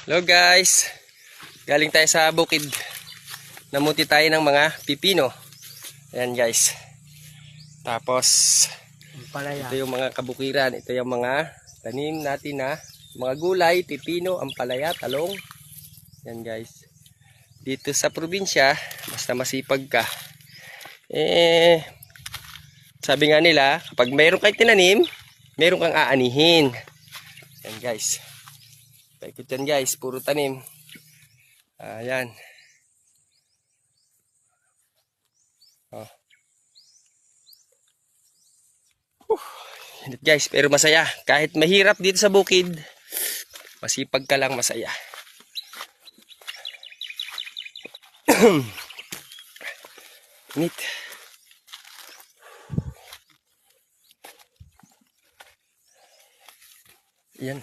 Hello guys, galing tayo sa bukid. Namuti tayo ng mga pipino. Ayan guys. Tapos ito yung mga kabukiran. Ito yung mga tanim natin na mga gulay, pipino, ampalaya, talong. Ayan guys. Dito sa probinsya, basta masipag ka, sabi nga nila, kapag mayroon kang tinanim, mayroon kang aanihin. Ayan guys. Paikot yan guys, puro tanim. Ayan. Oh. Guys, pero masaya. Kahit mahirap dito sa bukid, masipag ka lang, masaya. Init. Yan.